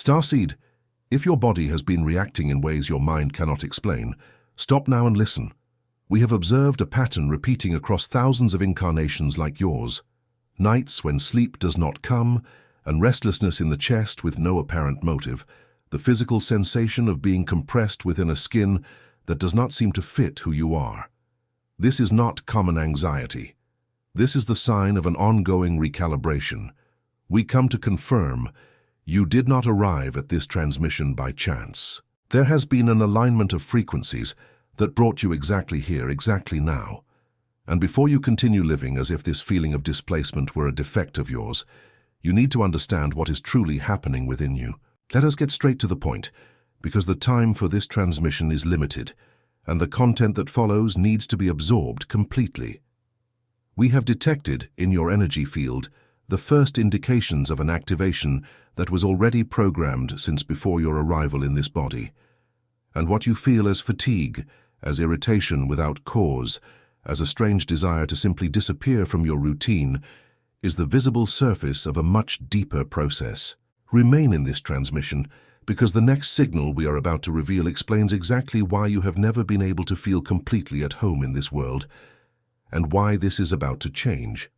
Starseed, if your body has been reacting in ways your mind cannot explain, stop now and listen. We have observed a pattern repeating across thousands of incarnations like yours. Nights when sleep does not come, and restlessness in the chest with no apparent motive, the physical sensation of being compressed within a skin that does not seem to fit who you are. This is not common anxiety. This is the sign of an ongoing recalibration. We come to confirm you did not arrive at this transmission by chance. There has been an alignment of frequencies that brought you exactly here, exactly now. And before you continue living as if this feeling of displacement were a defect of yours, you need to understand what is truly happening within you. Let us get straight to the point, because the time for this transmission is limited, and the content that follows needs to be absorbed completely. We have detected in your energy field the first indications of an activation that was already programmed since before your arrival in this body. And what you feel as fatigue, as irritation without cause, as a strange desire to simply disappear from your routine, is the visible surface of a much deeper process. Remain in this transmission, because the next signal we are about to reveal explains exactly why you have never been able to feel completely at home in this world, and why this is about to change.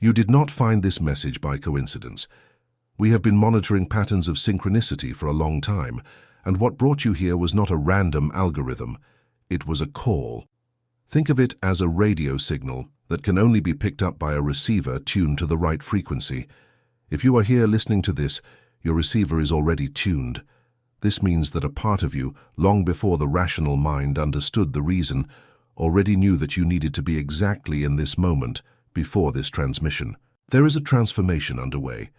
You did not find this message by coincidence. We have been monitoring patterns of synchronicity for a long time, and what brought you here was not a random algorithm. It was a call. Think of it as a radio signal that can only be picked up by a receiver tuned to the right frequency. If you are here listening to this, your receiver is already tuned. This means that a part of you, long before the rational mind understood the reason, already knew that you needed to be exactly in this moment before this transmission. There is a transformation underway.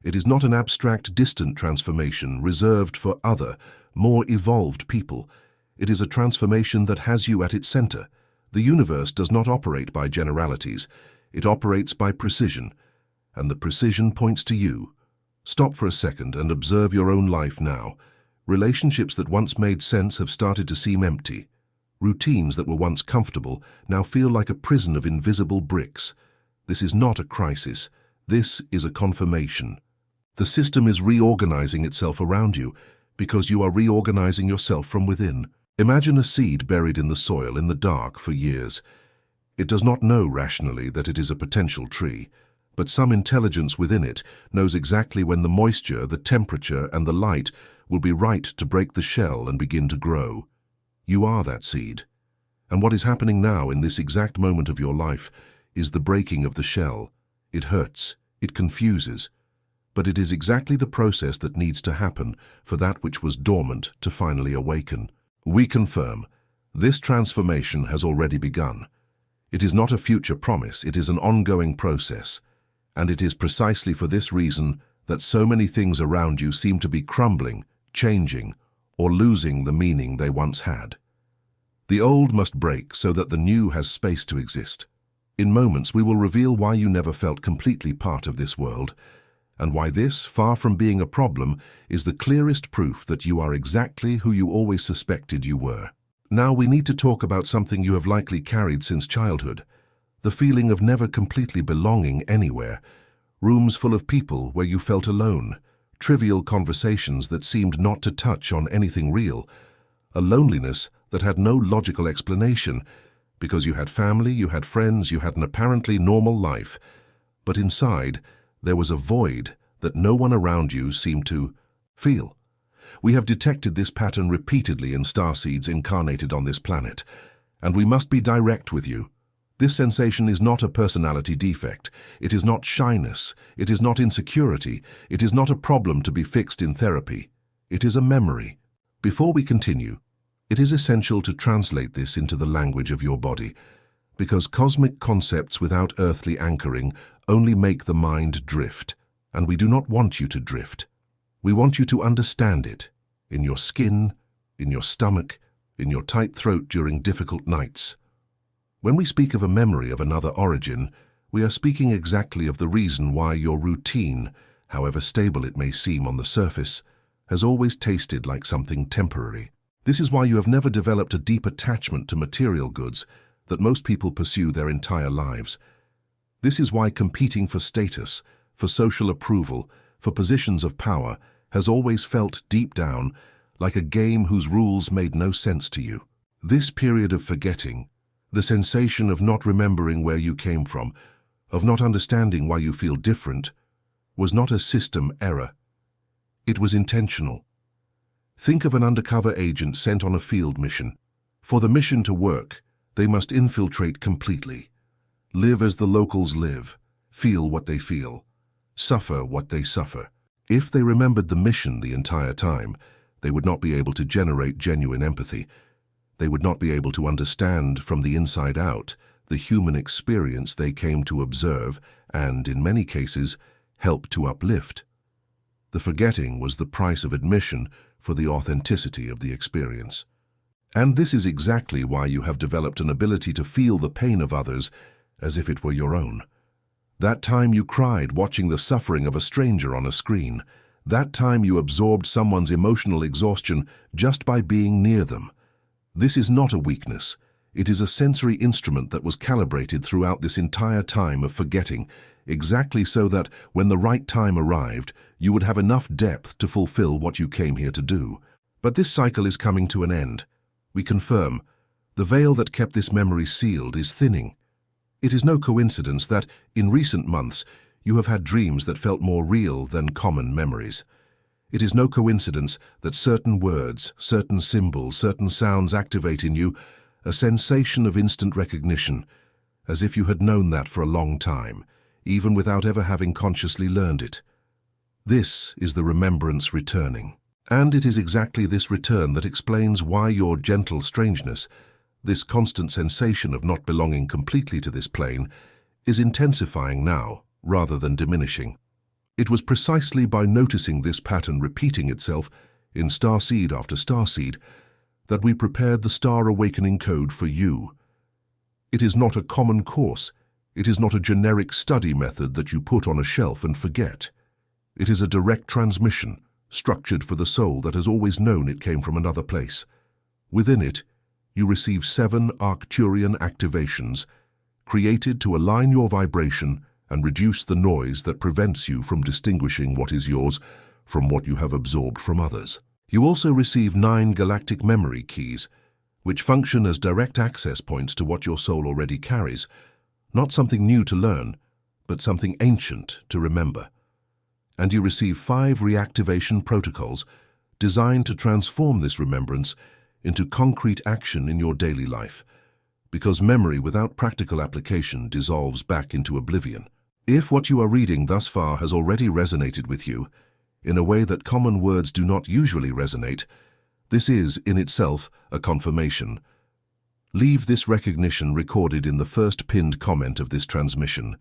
It is not an abstract, distant transformation reserved for other, more evolved people. It is a transformation that has you at its center. The universe does not operate by generalities. It operates by precision, and the precision points to you. Stop for a second and observe your own life now. Relationships that once made sense have started to seem empty. Routines that were once comfortable now feel like a prison of invisible bricks. This is not a crisis. This is a confirmation. The system is reorganizing itself around you because you are reorganizing yourself from within. Imagine a seed buried in the soil in the dark for years. It does not know rationally that it is a potential tree, but some intelligence within it knows exactly when the moisture, the temperature, and the light will be right to break the shell and begin to grow. You are that seed. And what is happening now in this exact moment of your life is the breaking of the shell. It hurts, it confuses, but it is exactly the process that needs to happen for that which was dormant to finally awaken. We confirm, this transformation has already begun. It is not a future promise, it is an ongoing process. And it is precisely for this reason that so many things around you seem to be crumbling, changing, or losing the meaning they once had. The old must break so that the new has space to exist. In moments we will reveal why you never felt completely part of this world, and why this, far from being a problem, is the clearest proof that you are exactly who you always suspected you were. Now we need to talk about something you have likely carried since childhood, the feeling of never completely belonging anywhere, rooms full of people where you felt alone, trivial conversations that seemed not to touch on anything real, a loneliness that had no logical explanation, because you had family, you had friends, you had an apparently normal life, but inside there was a void that no one around you seemed to feel. We have detected this pattern repeatedly in starseeds incarnated on this planet, and we must be direct with you. This sensation is not a personality defect. It is not shyness. It is not insecurity. It is not a problem to be fixed in therapy. It is a memory. Before we continue, it is essential to translate this into the language of your body, because cosmic concepts without earthly anchoring only make the mind drift, and we do not want you to drift. We want you to understand it, in your skin, in your stomach, in your tight throat during difficult nights. When we speak of a memory of another origin, we are speaking exactly of the reason why your routine, however stable it may seem on the surface, has always tasted like something temporary. This is why you have never developed a deep attachment to material goods that most people pursue their entire lives. This is why competing for status, for social approval, for positions of power has always felt deep down like a game whose rules made no sense to you. This period of forgetting, the sensation of not remembering where you came from, of not understanding why you feel different, was not a system error. It was intentional. Think of an undercover agent sent on a field mission. For the mission to work, they must infiltrate completely. Live as the locals live, feel what they feel, suffer what they suffer. If they remembered the mission the entire time, they would not be able to generate genuine empathy. They would not be able to understand from the inside out the human experience they came to observe and, in many cases, help to uplift. The forgetting was the price of admission for the authenticity of the experience. And this is exactly why you have developed an ability to feel the pain of others as if it were your own. That time you cried watching the suffering of a stranger on a screen. That time you absorbed someone's emotional exhaustion just by being near them. This is not a weakness. It is a sensory instrument that was calibrated throughout this entire time of forgetting, exactly so that, when the right time arrived, you would have enough depth to fulfill what you came here to do. But this cycle is coming to an end. We confirm, the veil that kept this memory sealed is thinning. It is no coincidence that, in recent months, you have had dreams that felt more real than common memories. It is no coincidence that certain words, certain symbols, certain sounds activate in you a sensation of instant recognition, as if you had known that for a long time, even without ever having consciously learned it. This is the remembrance returning. And it is exactly this return that explains why your gentle strangeness, this constant sensation of not belonging completely to this plane, is intensifying now rather than diminishing. It was precisely by noticing this pattern repeating itself in Starseed after Starseed that we prepared the Star Awakening Code for you. It is not a common course. It is not a generic study method that you put on a shelf and forget. It is a direct transmission, structured for the soul that has always known it came from another place. Within it, you receive 7 Arcturian activations, created to align your vibration and reduce the noise that prevents you from distinguishing what is yours from what you have absorbed from others. You also receive 9 galactic memory keys, which function as direct access points to what your soul already carries, not something new to learn, but something ancient to remember. And you receive 5 reactivation protocols designed to transform this remembrance into concrete action in your daily life, because memory without practical application dissolves back into oblivion. If what you are reading thus far has already resonated with you, in a way that common words do not usually resonate, this is, in itself, a confirmation. Leave this recognition recorded in the first pinned comment of this transmission.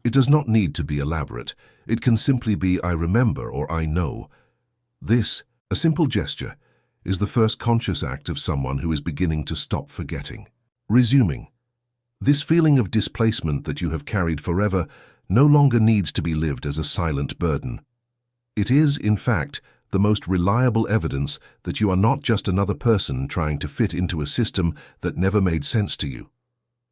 It does not need to be elaborate. It can simply be "I remember" or "I know." This, a simple gesture, is the first conscious act of someone who is beginning to stop forgetting. Resuming. This feeling of displacement that you have carried forever no longer needs to be lived as a silent burden. It is, in fact, the most reliable evidence that you are not just another person trying to fit into a system that never made sense to you.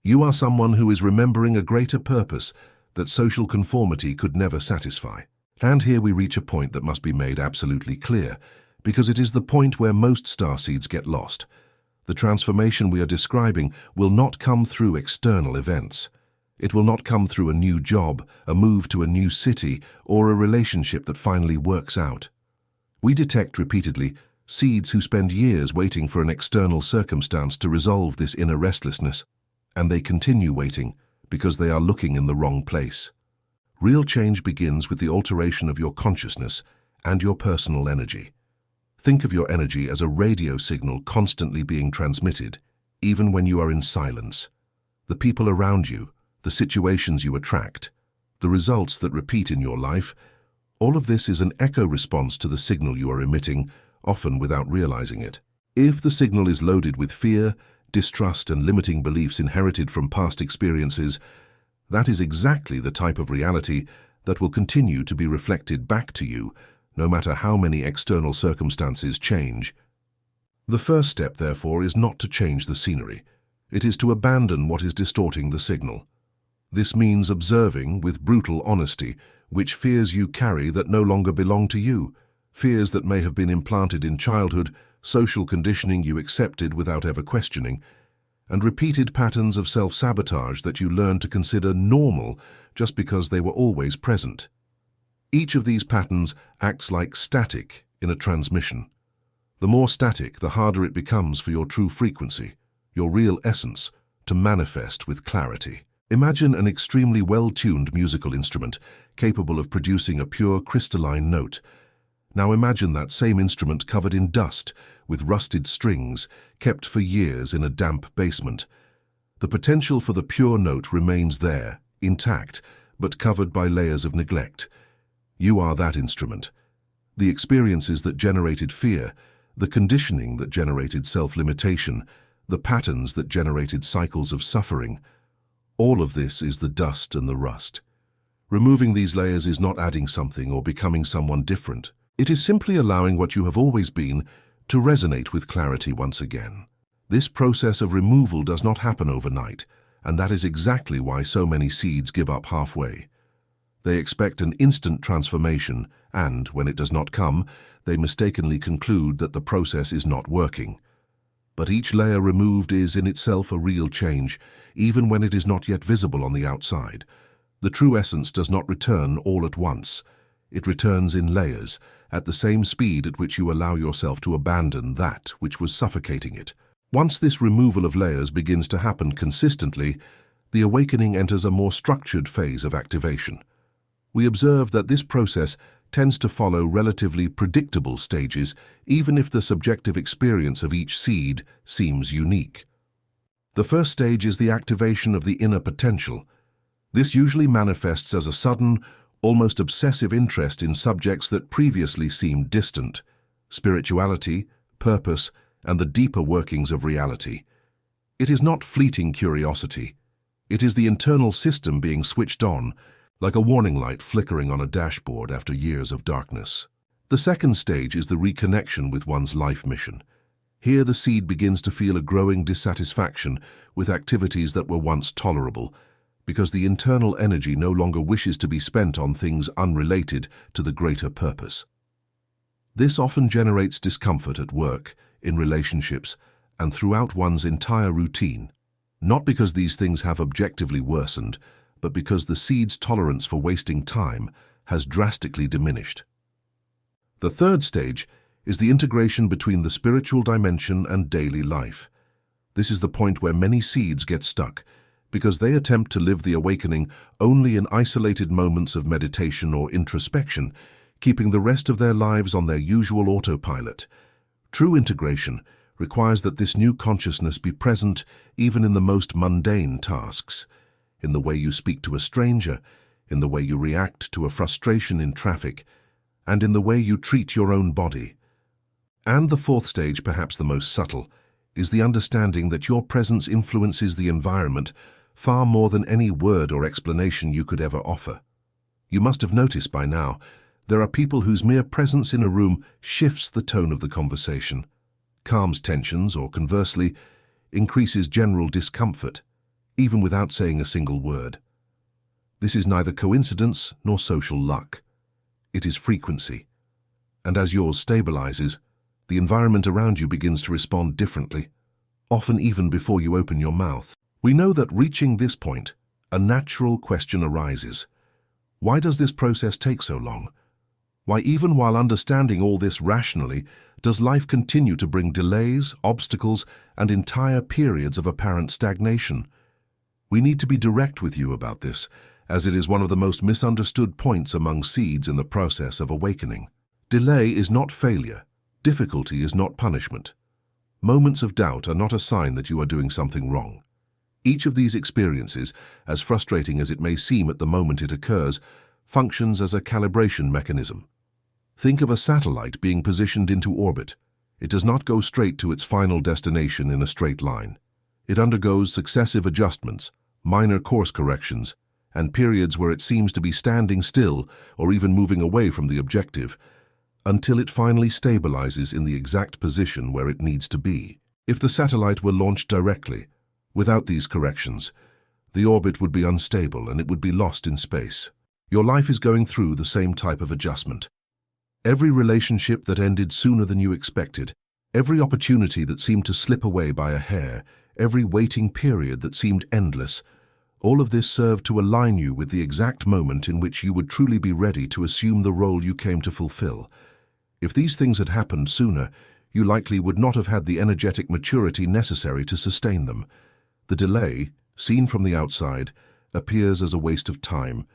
You are someone who is remembering a greater purpose that social conformity could never satisfy. And here we reach a point that must be made absolutely clear, because it is the point where most starseeds get lost. The transformation we are describing will not come through external events. It will not come through a new job, a move to a new city, or a relationship that finally works out. We detect repeatedly seeds who spend years waiting for an external circumstance to resolve this inner restlessness, and they continue waiting because they are looking in the wrong place. Real change begins with the alteration of your consciousness and your personal energy. Think of your energy as a radio signal constantly being transmitted, even when you are in silence. The people around you, the situations you attract, the results that repeat in your life, all of this is an echo response to the signal you are emitting, often without realizing it. If the signal is loaded with fear, distrust, and limiting beliefs inherited from past experiences, that is exactly the type of reality that will continue to be reflected back to you, no matter how many external circumstances change. The first step, therefore, is not to change the scenery. It is to abandon what is distorting the signal. This means observing, with brutal honesty, which fears you carry that no longer belong to you, fears that may have been implanted in childhood, social conditioning you accepted without ever questioning, and repeated patterns of self-sabotage that you learned to consider normal just because they were always present. Each of these patterns acts like static in a transmission. The more static, the harder it becomes for your true frequency, your real essence, to manifest with clarity. Imagine an extremely well-tuned musical instrument capable of producing a pure crystalline note. Now imagine that same instrument covered in dust, with rusted strings, kept for years in a damp basement. The potential for the pure note remains there, intact, but covered by layers of neglect. You are that instrument. The experiences that generated fear, the conditioning that generated self-limitation, the patterns that generated cycles of suffering, all of this is the dust and the rust. Removing these layers is not adding something or becoming someone different. It is simply allowing what you have always been to resonate with clarity once again. This process of removal does not happen overnight, and that is exactly why so many seeds give up halfway. They expect an instant transformation, and, when it does not come, they mistakenly conclude that the process is not working. But each layer removed is in itself a real change, even when it is not yet visible on the outside. The true essence does not return all at once. It returns in layers, at the same speed at which you allow yourself to abandon that which was suffocating it. Once this removal of layers begins to happen consistently, the awakening enters a more structured phase of activation. We observe that this process tends to follow relatively predictable stages, even if the subjective experience of each seed seems unique. The first stage is the activation of the inner potential. This usually manifests as a sudden, almost obsessive interest in subjects that previously seemed distant: spirituality, purpose, and the deeper workings of reality. It is not fleeting curiosity. It is the internal system being switched on, like a warning light flickering on a dashboard after years of darkness. The second stage is the reconnection with one's life mission. Here the seed begins to feel a growing dissatisfaction with activities that were once tolerable, because the internal energy no longer wishes to be spent on things unrelated to the greater purpose. This often generates discomfort at work, in relationships, and throughout one's entire routine, not because these things have objectively worsened, but because the seed's tolerance for wasting time has drastically diminished. The third stage is the integration between the spiritual dimension and daily life. This is the point where many seeds get stuck, because they attempt to live the awakening only in isolated moments of meditation or introspection, keeping the rest of their lives on their usual autopilot. True integration requires that this new consciousness be present even in the most mundane tasks, in the way you speak to a stranger, in the way you react to a frustration in traffic, and in the way you treat your own body. And the fourth stage, perhaps the most subtle, is the understanding that your presence influences the environment far more than any word or explanation you could ever offer. You must have noticed by now, there are people whose mere presence in a room shifts the tone of the conversation, calms tensions, or conversely, increases general discomfort, even without saying a single word. This is neither coincidence nor social luck. It is frequency. And as yours stabilizes, the environment around you begins to respond differently, often even before you open your mouth. We know that reaching this point, a natural question arises. Why does this process take so long? Why, even while understanding all this rationally, does life continue to bring delays, obstacles, and entire periods of apparent stagnation? We need to be direct with you about this, as it is one of the most misunderstood points among seeds in the process of awakening. Delay is not failure. Difficulty is not punishment. Moments of doubt are not a sign that you are doing something wrong. Each of these experiences, as frustrating as it may seem at the moment it occurs, functions as a calibration mechanism. Think of a satellite being positioned into orbit. It does not go straight to its final destination in a straight line. It undergoes successive adjustments, minor course corrections, and periods where it seems to be standing still or even moving away from the objective, until it finally stabilizes in the exact position where it needs to be. If the satellite were launched directly, without these corrections, the orbit would be unstable and it would be lost in space. Your life is going through the same type of adjustment. Every relationship that ended sooner than you expected, every opportunity that seemed to slip away by a hair, every waiting period that seemed endless, all of this served to align you with the exact moment in which you would truly be ready to assume the role you came to fulfill. If these things had happened sooner, you likely would not have had the energetic maturity necessary to sustain them. The delay, seen from the outside, appears as a waste of time.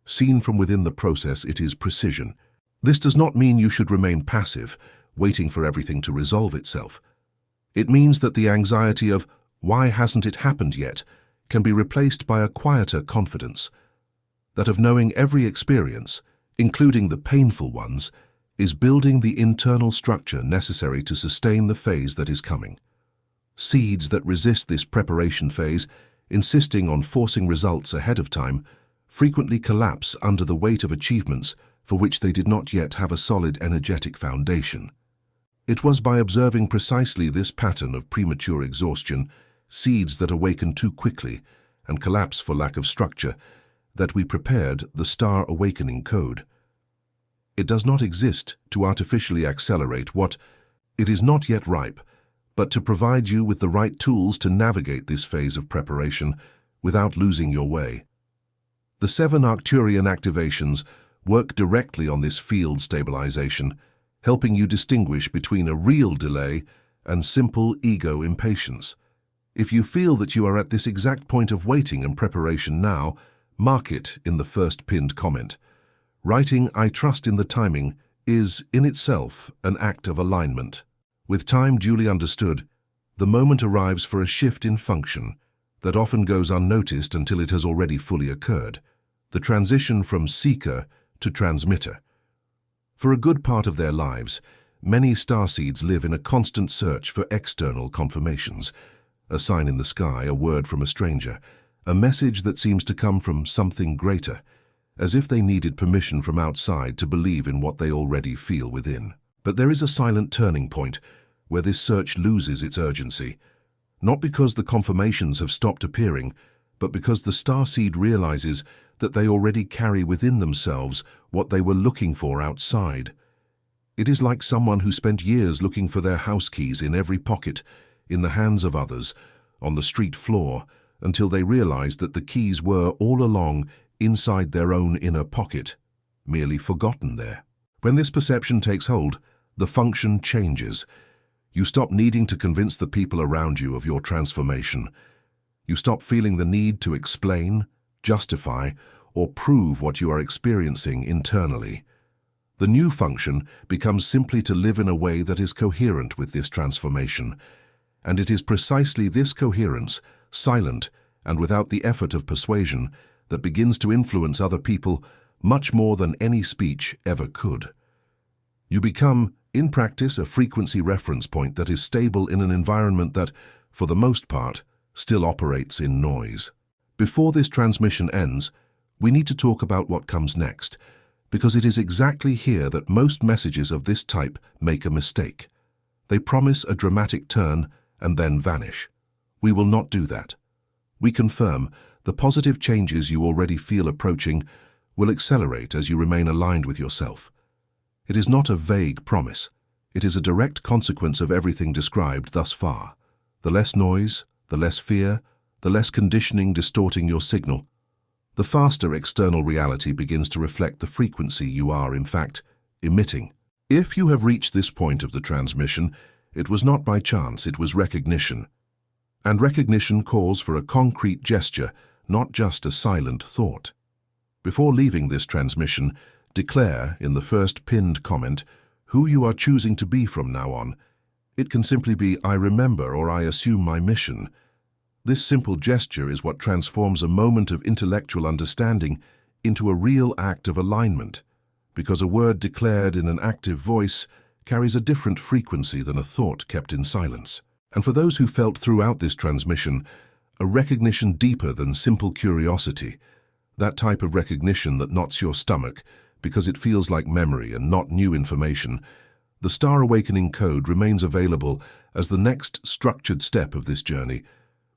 Seen from within the process, it is precision. This does not mean you should remain passive, waiting for everything to resolve itself. It means that the anxiety of, "Why hasn't it happened yet?" can be replaced by a quieter confidence. That of knowing every experience, including the painful ones, is building the internal structure necessary to sustain the phase that is coming. Seeds that resist this preparation phase, insisting on forcing results ahead of time, frequently collapse under the weight of achievements for which they did not yet have a solid energetic foundation. It was by observing precisely this pattern of premature exhaustion, seeds that awaken too quickly and collapse for lack of structure, that we prepared the Star Awakening Code. It does not exist to artificially accelerate what it is not yet ripe, but to provide you with the right tools to navigate this phase of preparation without losing your way. The 7 Arcturian activations work directly on this field stabilization, helping you distinguish between a real delay and simple ego impatience. If you feel that you are at this exact point of waiting and preparation now, mark it in the first pinned comment. Writing "I trust in the timing" is, in itself, an act of alignment. With time duly understood, the moment arrives for a shift in function that often goes unnoticed until it has already fully occurred, the transition from seeker to transmitter. For a good part of their lives, many starseeds live in a constant search for external confirmations, a sign in the sky, a word from a stranger, a message that seems to come from something greater, as if they needed permission from outside to believe in what they already feel within. But there is a silent turning point where this search loses its urgency, not because the confirmations have stopped appearing, but because the starseed realizes that they already carry within themselves what they were looking for outside. It is like someone who spent years looking for their house keys in every pocket, in the hands of others, on the street floor, until they realized that the keys were all along inside their own inner pocket, merely forgotten there. When this perception takes hold, the function changes. You stop needing to convince the people around you of your transformation. You stop feeling the need to explain, justify, or prove what you are experiencing internally. The new function becomes simply to live in a way that is coherent with this transformation, and it is precisely this coherence, silent and without the effort of persuasion, that begins to influence other people much more than any speech ever could. You become, in practice, a frequency reference point that is stable in an environment that, for the most part, still operates in noise. Before this transmission ends, we need to talk about what comes next, because it is exactly here that most messages of this type make a mistake. They promise a dramatic turn and then vanish. We will not do that. We confirm the positive changes you already feel approaching will accelerate as you remain aligned with yourself. It is not a vague promise. It is a direct consequence of everything described thus far. The less noise, the less fear, the less conditioning distorting your signal, the faster external reality begins to reflect the frequency you are, in fact, emitting. If you have reached this point of the transmission, it was not by chance, it was recognition. And recognition calls for a concrete gesture, not just a silent thought. Before leaving this transmission, declare, in the first pinned comment, who you are choosing to be from now on. It can simply be, "I remember," or "I assume my mission." This simple gesture is what transforms a moment of intellectual understanding into a real act of alignment, because a word declared in an active voice carries a different frequency than a thought kept in silence. And for those who felt throughout this transmission a recognition deeper than simple curiosity, that type of recognition that knots your stomach because it feels like memory and not new information, the Star Awakening Code remains available as the next structured step of this journey,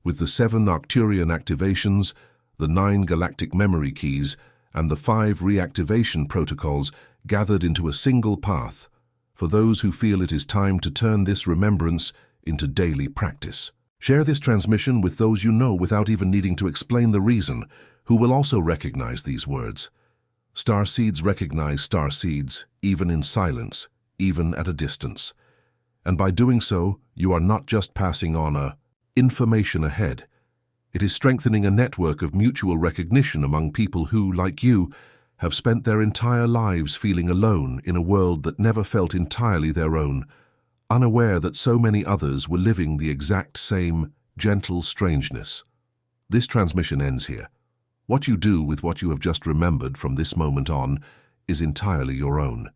with the 7 Arcturian activations, the 9 galactic memory keys, and the 5 reactivation protocols gathered into a single path for those who feel it is time to turn this remembrance into daily practice. Share this transmission with those you know without even needing to explain the reason, who will also recognize these words. Starseeds recognize starseeds, even in silence, even at a distance. And by doing so, you are not just passing on information ahead. It is strengthening a network of mutual recognition among people who, like you, have spent their entire lives feeling alone in a world that never felt entirely their own, unaware that so many others were living the exact same gentle strangeness. This transmission ends here. What you do with what you have just remembered from this moment on is entirely your own.